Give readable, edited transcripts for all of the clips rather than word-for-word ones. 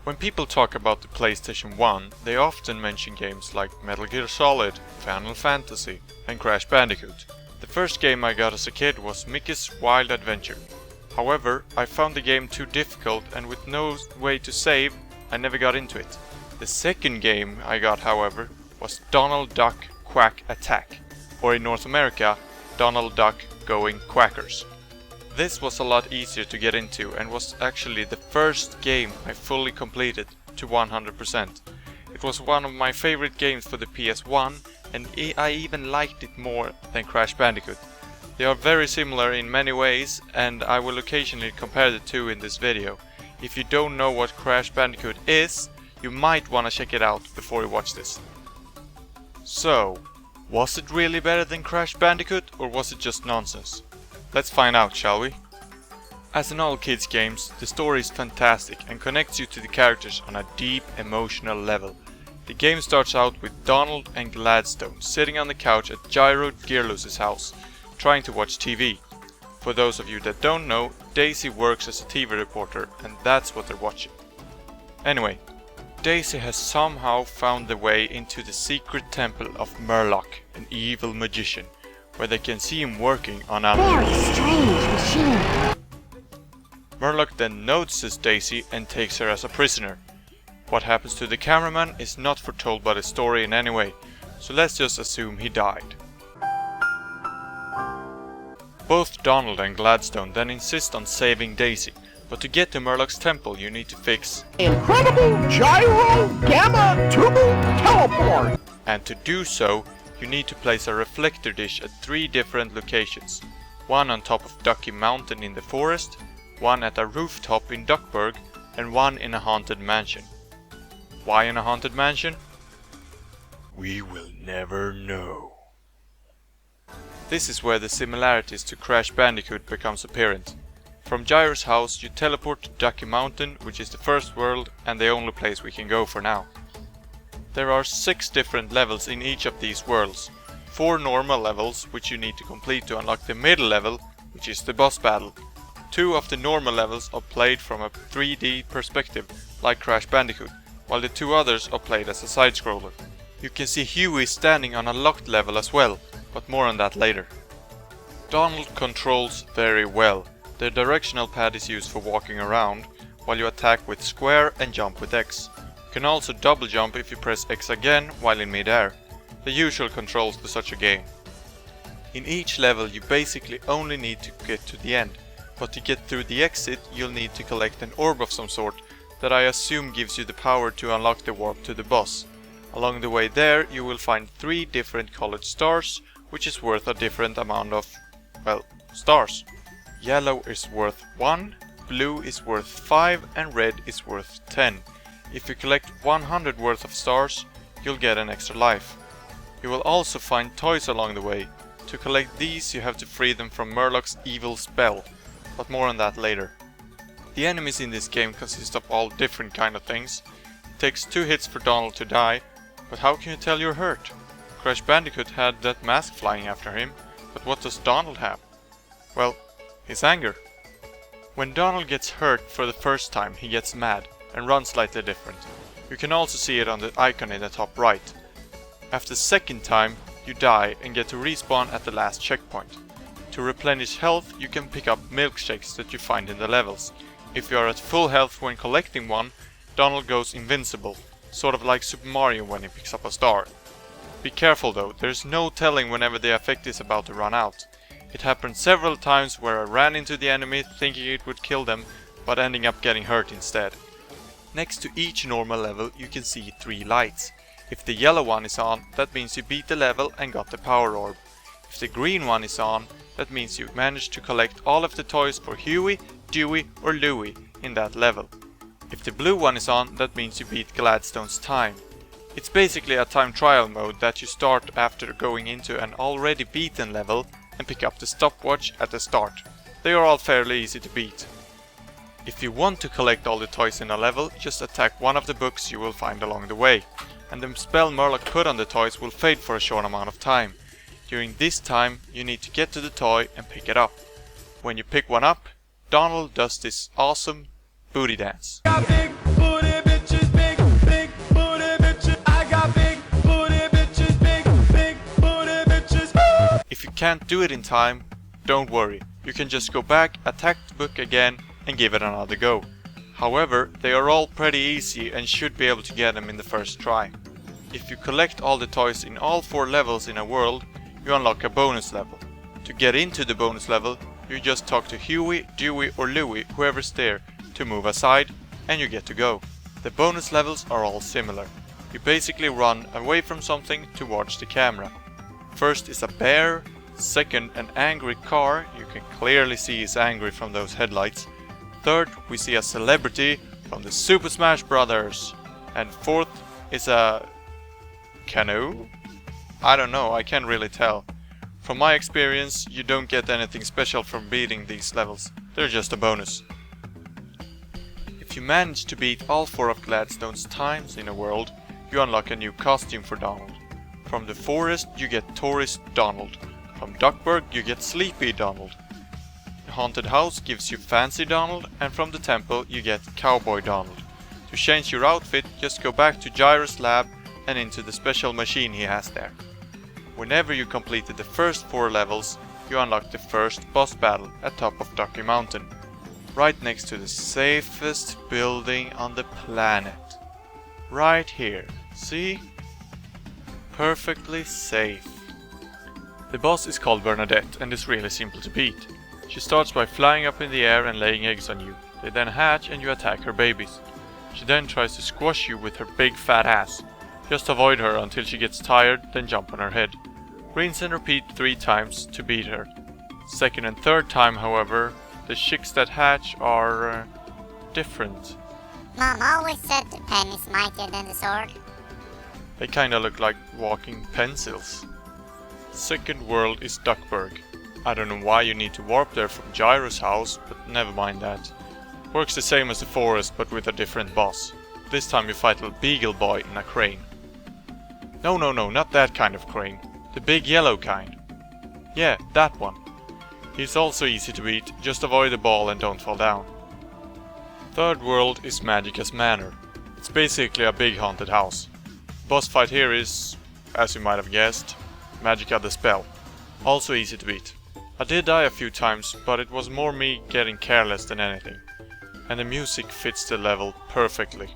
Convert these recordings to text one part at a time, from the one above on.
When people talk about the PlayStation 1, they often mention games like Metal Gear Solid, Final Fantasy and Crash Bandicoot. The first game I got as a kid was Mickey's Wild Adventure. However, I found the game too difficult and with no way to save, I never got into it. The second game I got, however, was Donald Duck Quack Attack, or in North America, Donald Duck Going Quackers. This was a lot easier to get into and was actually the first game I fully completed to 100%. It was one of my favorite games for the PS1 and I even liked it more than Crash Bandicoot. They are very similar in many ways and I will occasionally compare the two in this video. If you don't know what Crash Bandicoot is, you might want to check it out before you watch this. So, was it really better than Crash Bandicoot or was it just nonsense? Let's find out, shall we? As in all kids games, the story is fantastic and connects you to the characters on a deep emotional level. The game starts out with Donald and Gladstone sitting on the couch at Gyro Gearloose's house, trying to watch TV. For those of you that don't know, Daisy works as a TV reporter and that's what they're watching. Anyway, Daisy has somehow found the way into the secret temple of Murloc, an evil magician, where they can see him working on a very strange machine. Murloc then notices Daisy and takes her as a prisoner. What happens to the cameraman is not foretold by the story in any way, so let's just assume he died. Both Donald and Gladstone then insist on saving Daisy, but to get to Murloc's temple you need to fix Incredible Gyro Gamma Tubal Teleport! And to do so, you need to place a reflector dish at 3 different locations. One on top of Ducky Mountain in the forest, one at a rooftop in Duckburg, and one in a haunted mansion. Why in a haunted mansion? We will never know. This is where the similarities to Crash Bandicoot becomes apparent. From Gyro's house you teleport to Ducky Mountain, which is the first world and the only place we can go for now. There are 6 different levels in each of these worlds. 4 normal levels, which you need to complete to unlock the middle level, which is the boss battle. 2 of the normal levels are played from a 3D perspective, like Crash Bandicoot, while the 2 others are played as a side-scroller. You can see Huey standing on a locked level as well, but more on that later. Donald controls very well. The directional pad is used for walking around, while you attack with square and jump with X. You can also double jump if you press X again while in mid-air. The usual controls to such a game. In each level you basically only need to get to the end, but to get through the exit you'll need to collect an orb of some sort that I assume gives you the power to unlock the warp to the boss. Along the way there you will find 3 different colored stars, which is worth a different amount of, well, stars. Yellow is worth 1, blue is worth 5 and red is worth 10. If you collect 100 worth of stars, you'll get an extra life. You will also find toys along the way. To collect these you have to free them from Murloc's evil spell, but more on that later. The enemies in this game consist of all different kind of things. It takes 2 hits for Donald to die, but how can you tell you're hurt? Crash Bandicoot had that mask flying after him, but what does Donald have? Well, his anger. When Donald gets hurt for the first time he gets mad and runs slightly different. You can also see it on the icon in the top right. After the second time you die and get to respawn at the last checkpoint. To replenish health you can pick up milkshakes that you find in the levels. If you are at full health when collecting one, Donald goes invincible, sort of like Super Mario when he picks up a star. Be careful though, there's no telling whenever the effect is about to run out. It happened several times where I ran into the enemy thinking it would kill them, but ending up getting hurt instead. Next to each normal level you can see 3 lights. If the yellow one is on, that means you beat the level and got the power orb. If the green one is on, that means you managed to collect all of the toys for Huey, Dewey or Louie in that level. If the blue one is on, that means you beat Gladstone's time. It's basically a time trial mode that you start after going into an already beaten level and pick up the stopwatch at the start. They are all fairly easy to beat. If you want to collect all the toys in a level, just attack one of the books you will find along the way, and the spell Murloc put on the toys will fade for a short amount of time. During this time, you need to get to the toy and pick it up. When you pick one up, Donald does this awesome booty dance. Got big booty, bitch. can't do it in time, don't worry. You can just go back, attack the book again and give it another go. However, they are all pretty easy and should be able to get them in the first try. If you collect all the toys in all 4 levels in a world, you unlock a bonus level. To get into the bonus level, you just talk to Huey, Dewey or Louie, whoever's there, to move aside, and you get to go. The bonus levels are all similar. You basically run away from something towards the camera. First is a bear, second an angry car, you can clearly see he's angry from those headlights. Third, we see a celebrity from the Super Smash Brothers. And fourth is a canoe? I don't know, I can't really tell. From my experience, you don't get anything special from beating these levels. They're just a bonus. If you manage to beat all 4 of Gladstone's times in a world, you unlock a new costume for Donald. From the forest, you get Tourist Donald. From Duckburg, you get Sleepy Donald. The haunted house gives you Fancy Donald, and from the temple, you get Cowboy Donald. To change your outfit, just go back to Gyro's lab and into the special machine he has there. Whenever you completed the first 4 levels, you unlock the first boss battle at top of Ducky Mountain, right next to the safest building on the planet. Right here, see? Perfectly safe. The boss is called Bernadette and is really simple to beat. She starts by flying up in the air and laying eggs on you. They then hatch and you attack her babies. She then tries to squash you with her big fat ass. Just avoid her until she gets tired, then jump on her head. Rinse and repeat 3 times to beat her. Second and third time, however, the chicks that hatch are different. Mom always said the pen is mightier than the sword. They kinda look like walking pencils. Second world is Duckburg. I don't know why you need to warp there from Gyro's house, but never mind that. Works the same as the forest, but with a different boss. This time you fight a Beagle Boy in a crane. No, not that kind of crane. The big yellow kind. Yeah, that one. He's also easy to beat, just avoid the ball and don't fall down. Third world is Magica's Manor. It's basically a big haunted house. The boss fight here is, as you might have guessed, Magica the Spell. Also easy to beat. I did die a few times, but it was more me getting careless than anything. And the music fits the level perfectly.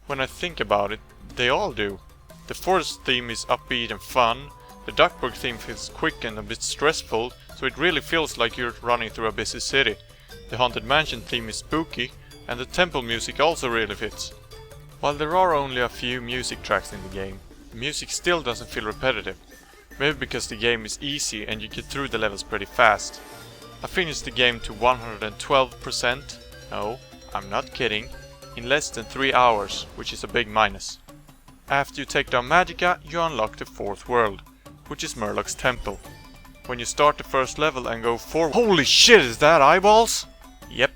When I think about it, they all do. The forest theme is upbeat and fun, the Duckburg theme feels quick and a bit stressful, so it really feels like you're running through a busy city. The Haunted Mansion theme is spooky, and the temple music also really fits. While there are only a few music tracks in the game, the music still doesn't feel repetitive. Maybe because the game is easy and you get through the levels pretty fast. I finished the game to 112%, no, I'm not kidding, in less than 3 hours, which is a big minus. After you take down Magica, you unlock the 4th world, which is Murloc's temple. When you start the first level and go forward— Holy shit, is that eyeballs? Yep.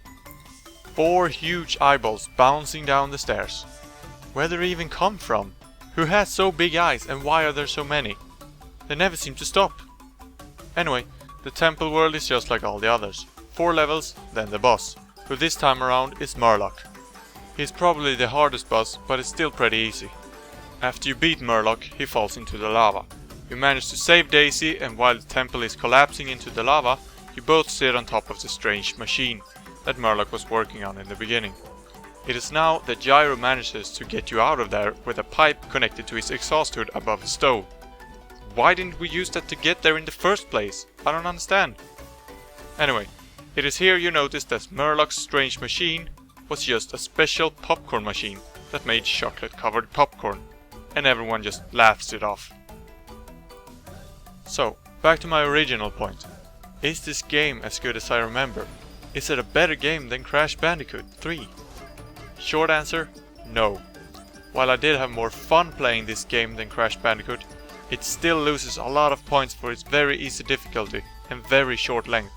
4 huge eyeballs bouncing down the stairs. Where do they even come from? Who has so big eyes and why are there so many? They never seem to stop. Anyway, the temple world is just like all the others. 4 levels, then the boss, who this time around is Murloc. He's probably the hardest boss, but it's still pretty easy. After you beat Murloc, he falls into the lava. You manage to save Daisy, and while the temple is collapsing into the lava, you both sit on top of the strange machine that Murloc was working on in the beginning. It is now that Gyro manages to get you out of there with a pipe connected to his exhaust hood above his stove. Why didn't we use that to get there in the first place? I don't understand. Anyway, it is here you notice that Murloc's strange machine was just a special popcorn machine that made chocolate-covered popcorn, and everyone just laughs it off. So, back to my original point. Is this game as good as I remember? Is it a better game than Crash Bandicoot 3? Short answer, no. While I did have more fun playing this game than Crash Bandicoot, it still loses a lot of points for its very easy difficulty and very short length.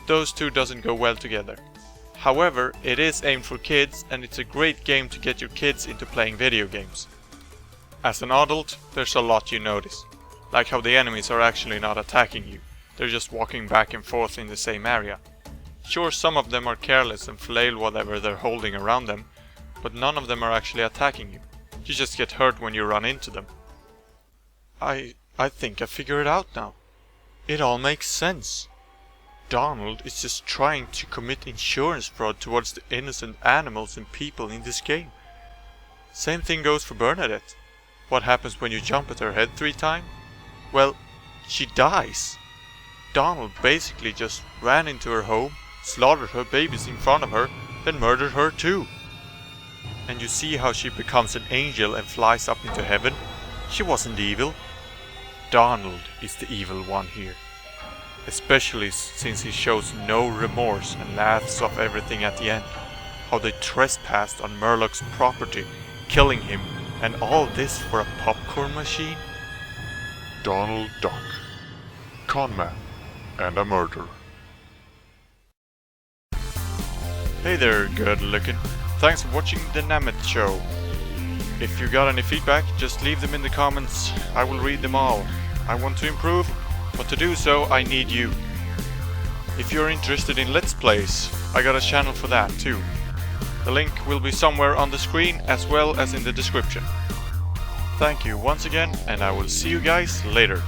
Those two doesn't go well together. However, it is aimed for kids and it's a great game to get your kids into playing video games. As an adult, there's a lot you notice, like how the enemies are actually not attacking you. They're just walking back and forth in the same area. Sure, some of them are careless and flail whatever they're holding around them, but none of them are actually attacking you. You just get hurt when you run into them. I think I figured it out now. It all makes sense. Donald is just trying to commit insurance fraud towards the innocent animals and people in this game. Same thing goes for Bernadette. What happens when you jump at her head 3 times? Well, she dies. Donald basically just ran into her home, slaughtered her babies in front of her, then murdered her too. And you see how she becomes an angel and flies up into heaven? She wasn't evil. Donald is the evil one here. Especially since he shows no remorse and laughs off everything at the end. How they trespassed on Murloc's property, killing him, and all this for a popcorn machine? Donald Duck, conman, and a murderer. Hey there, good looking. Thanks for watching the Nameth show. If you got any feedback, just leave them in the comments. I will read them all. I want to improve, but to do so I need you. If you're interested in Let's Plays, I got a channel for that too. The link will be somewhere on the screen as well as in the description. Thank you once again, and I will see you guys later.